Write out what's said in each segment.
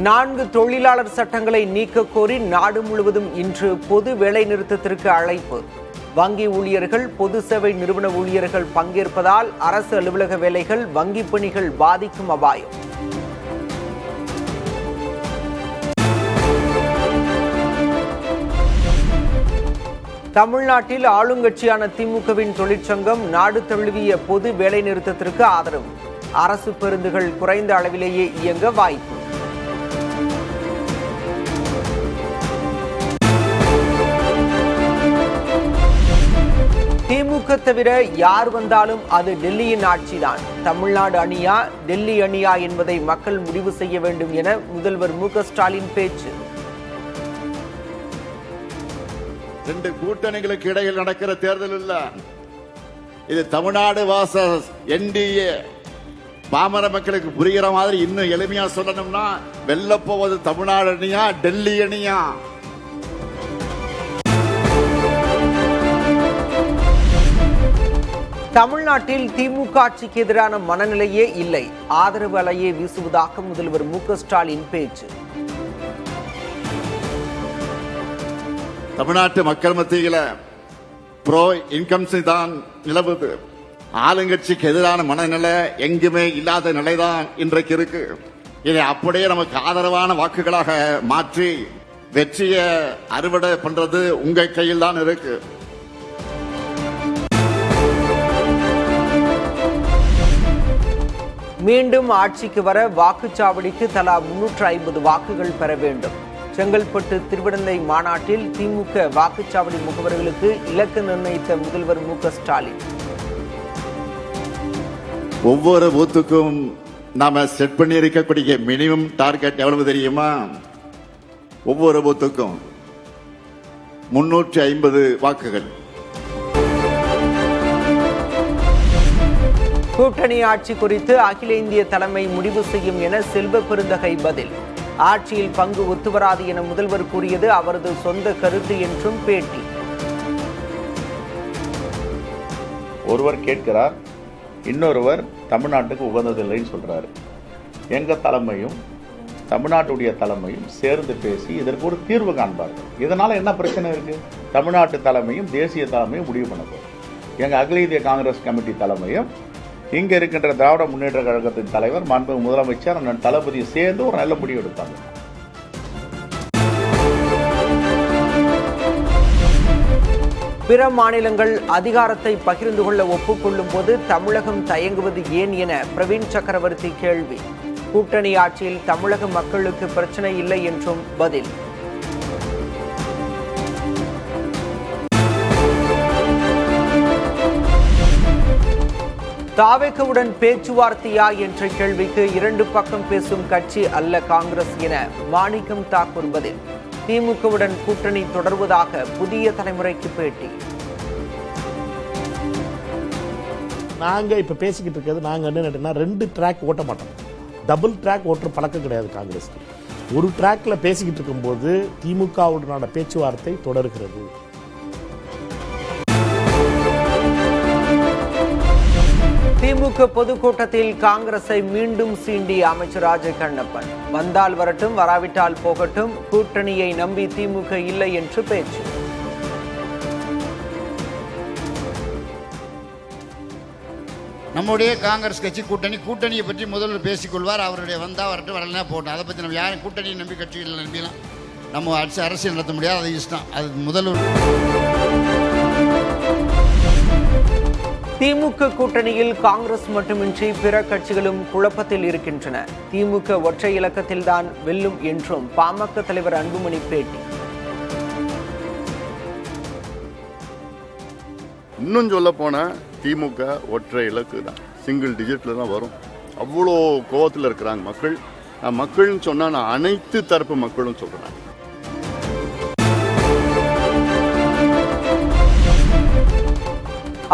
4 தொழிலாளர் சட்டங்களை நீக்க கோரி நாடு முழுவதும் இன்று பொது வேலைநிறுத்தத்திற்கு அழைப்பு. வங்கி ஊழியர்கள், பொது சேவை நிறுவன ஊழியர்கள் பங்கேற்பதால் அரசு அலுவலக வேலைகள், வங்கி பணிகள் பாதிக்கும் அபாயம். தமிழ்நாட்டில் ஆளுங்கட்சியான திமுகவின் தொழிற்சங்கம் நாடு தழுவிய பொது வேலைநிறுத்தத்திற்கு ஆதரவு. அரசு பேருந்துகள் குறைந்த அளவிலேயே இயங்க வாய்ப்பு. திமுக தவிர யார் வந்தாலும் அது டெல்லியின் ஆட்சிதான். தமிழ்நாடு அணியா டெல்லி அணியா என்பதை மக்கள் முடிவு செய்ய வேண்டும் என முதல்வர் மு.க.ஸ்டாலின் பேச்சு. 2 கூட்டணிகளுக்கு இடையில் நடக்கிற தேர்தல் இல்ல, இது தமிழ்நாடு வாசஸ் என்டிஏ. பாமர மக்களுக்கு புரிகிற மாதிரி இன்னும் எளிமையா சொல்லணும்னா, வெல்ல போவது தமிழ்நாடு அணியா டெல்லி அணியா? தமிழ்நாட்டில் திமுக ஆட்சிக்கு எதிரான மனநிலையே இல்லை, ஆதரவு அலையே வீசுவதாக முதல்வர் மு.க.ஸ்டாலின் பேச்சு. தமிழ்நாட்டு மக்கள் மத்தியில ப்ரோ இன்கம்ஸ் தான் நிலவுது. ஆளுங்கட்சிக்கு எதிரான மனநிலை எங்குமே இல்லாத நிலைதான் இன்றைக்கு இருக்கு. இதை அப்படியே நமக்கு ஆதரவான வாக்குகளாக மாற்றி வெற்றியை அறுவடை பண்றது உங்க கையில் தான் இருக்கு. மீண்டும் ஆட்சிக்கு வர வாக்குச்சாவடிக்கு தலா 350 வாக்குகள் பெற வேண்டும். செங்கல்பட்டு திருவிடந்தை மாநாட்டில் திமுக வாக்குச்சாவடி முகவர்களுக்கு இலக்கு நிர்ணயித்த முதல்வர் மு.க.ஸ்டாலின். ஒவ்வொரு பூத்துக்கும் நாம செட் பண்ணி இருக்கக்கூடிய மினிமம் டார்கெட் எவ்வளவு தெரியுமா? ஒவ்வொரு பூத்துக்கும் 350 வாக்குகள். கூட்டணி ஆட்சி குறித்து அகில இந்திய தலைமை முடிவு செய்யும் என செல்வ பெருந்தகை பதில். ஆட்சியில் பங்கு ஒத்துவராது என முதல்வர் கூறியது அவரது சொந்த கருத்து என்றும் பேட்டி. ஒருவர் கேட்கிறார், இன்னொருவர் தமிழ்நாட்டுக்கு உகந்ததில்லைன்னு சொல்றாரு. எங்க தலைமையும் தமிழ்நாட்டுடைய தலைமையும் சேர்ந்து பேசி இதற்கு ஒரு தீர்வு காண்பார்கள். இதனால என்ன பிரச்சனை இருக்கு? தமிழ்நாட்டு தலைமையும் தேசிய தலைமையும் முடிவு பண்ண போகும். எங்க அகில இந்திய காங்கிரஸ் கமிட்டி தலைமையும் இங்க இருக்கின்ற திராவிட முன்னேற்ற கழகத்தின் தலைவர் மாண்புமிகு முதலமைச்சர் அண்ணன் தளபதி சேர்ந்து ஒரு நல்ல முடிவு எடுப்பாங்க. பிற மாநிலங்கள் அதிகாரத்தை பகிர்ந்து கொள்ள ஒப்புக்கொள்ளும் போது தமிழகம் தயங்குவது ஏன் என பிரவீன் சக்கரவர்த்தி கேள்வி. கூட்டணி ஆட்சியில் தமிழக மக்களுக்கு பிரச்சனை இல்லை என்றும் பதில். தாவேகவுடன் பேச்சுவார்த்தையா என்ற கேள்விக்கு 2 பக்கம் பேசும் கட்சி அல்ல காங்கிரஸ் என மாணிக்கம் தாக்கூர் பதில். திமுகவுடன் கூட்டணி தொடர்வதாக புதிய தலைமுறைக்கு பேட்டி. நாங்க இப்ப பேசிக்கிட்டு இருக்கிறது, நாங்க என்ன 2 ட்ராக் ஓட்ட மாட்டோம். டபுள் ட்ராக் ஓட்டுற பழக்கம் கிடையாது காங்கிரஸ்க்கு. ஒரு ட்ராக்ல பேசிக்கிட்டு இருக்கும்போது திமுகவுடனான பேச்சுவார்த்தை தொடர்கிறது. திமுக பொதுக்கூட்டத்தில் காங்கிரஸை மீண்டும் சீண்டி அமைச்சர் ராஜ கண்ணப்பன். வந்தால் வரட்டும், வராவிட்டால் போகட்டும், கூட்டணியை நம்பி திமுக இல்லை என்று பேச்சு. நம்முடைய காங்கிரஸ் கட்சி கூட்டணியை பற்றி முதல்வர் பேசிக்கொள்வார். அவருடைய வந்தா வரட்டும், வரலனா போட்டோம். அதை பற்றி நம்ம யாரும் கூட்டணியை நம்பி கட்சிகள் நம்பிலாம் நம்ம அரசியல் நடத்த முடியாது. அது இஷ்டம். அது முதல்வர். திமுக கூட்டணியில் காங்கிரஸ் மட்டுமின்றி பிற கட்சிகளும் குழப்பத்தில் இருக்கின்றன. திமுக ஒற்றை இலக்கத்தில்தான் வெல்லும் என்றும் பாமக தலைவர் அன்புமணி பேட்டி. இன்னும் சொல்ல போனா திமுக ஒற்றை இலக்கு தான், சிங்கிள் டிஜிட்ல தான் வரும். அவ்வளோ கோவத்தில் இருக்கிறாங்க மக்கள். மக்கள்னு சொன்னா நான் அனைத்து தரப்பு மக்களும் சொல்றேன்.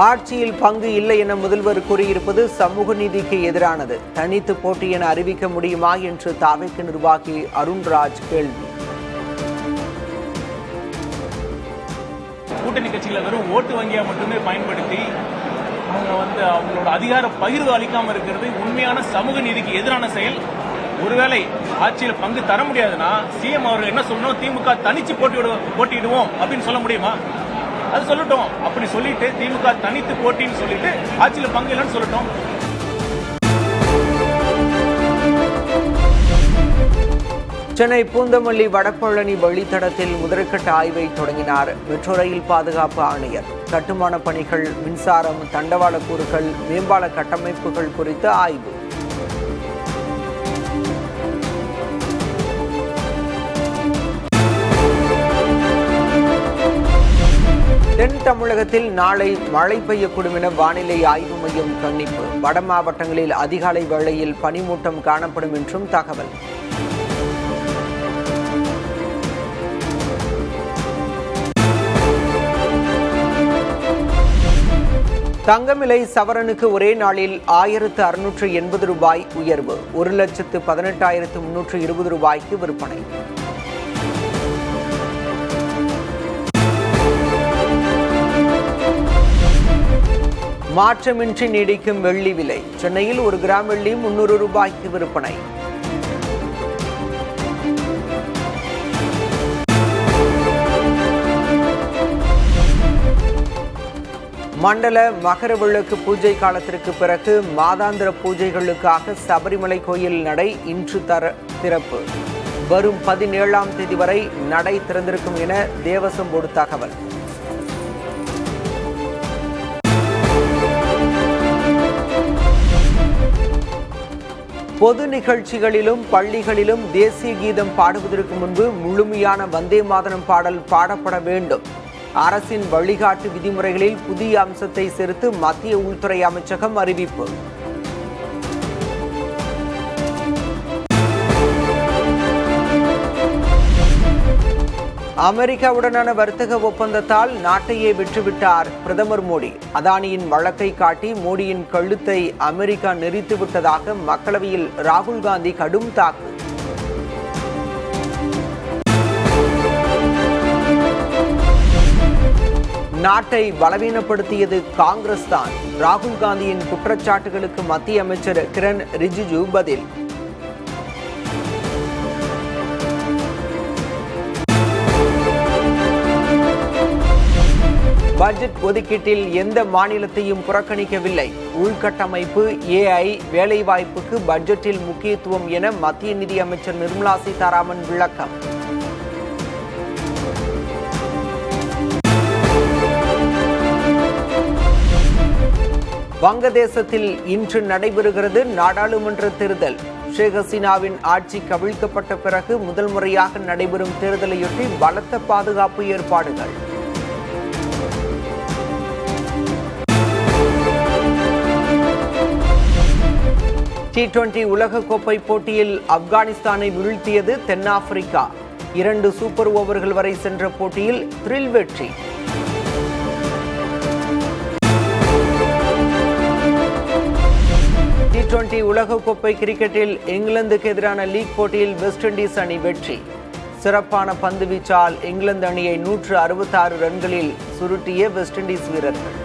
ஆட்சியில் பங்கு இல்லை என முதல்வர் கூறியிருப்பது சமூக நீதிக்கு எதிரானது. தனித்து போட்டி என அறிவிக்க முடியுமா என்று தாவேக நிர்வாகி அருண்ராஜ் கேள்வி. கூட்டணி கட்சிகளை வெறும் ஓட்டு வங்கியா மட்டுமே பயன்படுத்தி அவங்க அவங்களோட அதிகார பகிர்வு அளிக்காம இருக்கிறது உண்மையான சமூக நீதிக்கு எதிரான செயல். ஒருவேளை ஆட்சியில் பங்கு தர முடியாதுன்னா சிஎம் அவர்கள் என்ன சொல்லணும், திமுக தனிச்சு போட்டியிடுவோம் அப்படின்னு சொல்ல முடியுமா? அது சொல்லட்டும். அப்படி சொல்லிட்டு திமுக தனித்து போட்டின்னு சொல்லிட்டு ஆட்சியில் பங்கு இல்லைன்னு சொல்லட்டும். சென்னை பூந்தமல்லி வடபழனி வழித்தடத்தில் முதற்கட்ட ஆய்வை தொடங்கினார் மெட்ரோ ரயில் பாதுகாப்பு ஆணையர். கட்டுமான பணிகள், மின்சாரம், தண்டவாள கூறுகள், மேம்பால கட்டமைப்புகள் குறித்து ஆய்வு. தென் தமிழகத்தில் நாளை மழை பெய்யக்கூடும் என வானிலை ஆய்வு மையம் கணிப்பு. வட மாவட்டங்களில் அதிகாலை வேளையில் பனிமூட்டம் காணப்படும் என்றும் தகவல். தங்கம் விலை சவரனுக்கு ஒரே நாளில் 1680 ரூபாய் உயர்வு. 1,18,320 ரூபாய்க்கு விற்பனை. மாற்றமின்றி நீடிக்கும் வெள்ளி விலை. சென்னையில் 1 கிராம் வெள்ளி 300 ரூபாய்க்கு விற்பனை. மண்டல மகர விளக்கு பூஜை காலத்திற்கு பிறகு மாதாந்திர பூஜைகளுக்காக சபரிமலை கோயில் நடை இன்று திறப்பு. வரும் 17ஆம் தேதி வரை நடை திறந்திருக்கும் என தேவசம் போர்டு தகவல். பொது நிகழ்ச்சிகளிலும் பள்ளிகளிலும் தேசிய கீதம் பாடுவதற்கு முன்பு முழுமையான வந்தே மாதரம் பாடல் பாடப்பட வேண்டும். அரசின் வழிகாட்டு விதிமுறைகளில் புதிய அம்சத்தை சேர்த்து மத்திய உள்துறை அமைச்சகம் அறிவிப்பு. அமெரிக்காவுடனான வர்த்தக ஒப்பந்தத்தால் நாட்டையே விற்றுவிட்டார் பிரதமர் மோடி. அதானியின் வழக்கை காட்டி மோடியின் கழுத்தை அமெரிக்கா நெரித்து விட்டதாக மக்களவையில் ராகுல் காந்தி கடும் தாக்கு. நாட்டை பலவீனப்படுத்தியது காங்கிரஸ் தான். ராகுல் காந்தியின் குற்றச்சாட்டுகளுக்கு மத்திய அமைச்சர் கிரண் ரிஜிஜு பதில். பட்ஜெட் ஒதுக்கீட்டில் எந்த மாநிலத்தையும் புறக்கணிக்கவில்லை. உள்கட்டமைப்பு, AI, வேலைவாய்ப்புக்கு பட்ஜெட்டில் முக்கியத்துவம் என மத்திய நிதி அமைச்சர் நிர்மலா சீதாராமன் விளக்கம். வங்கதேசத்தில் இன்று நடைபெறுகிறது நாடாளுமன்ற தேர்தல். ஷேக் ஹசீனாவின் ஆட்சி கவிழ்க்கப்பட்ட பிறகு முதல் முறையாக நடைபெறும் தேர்தலையொட்டி பலத்த பாதுகாப்பு ஏற்பாடுகள். T20 உலகக்கோப்பை போட்டியில் ஆப்கானிஸ்தானை வீழ்த்தியது தென்னாப்பிரிக்கா. 2 சூப்பர் ஓவர்கள் வரை சென்ற போட்டியில் த்ரில் வெற்றி. T20 உலகக்கோப்பை கிரிக்கெட்டில் இங்கிலாந்துக்கு எதிரான லீக் போட்டியில் வெஸ்ட் இண்டீஸ் அணி வெற்றி. சிறப்பான பந்து வீச்சால் இங்கிலாந்து அணியை 166 ரன்களில் சுருட்டிய வெஸ்ட் இண்டீஸ் வீரர்கள்.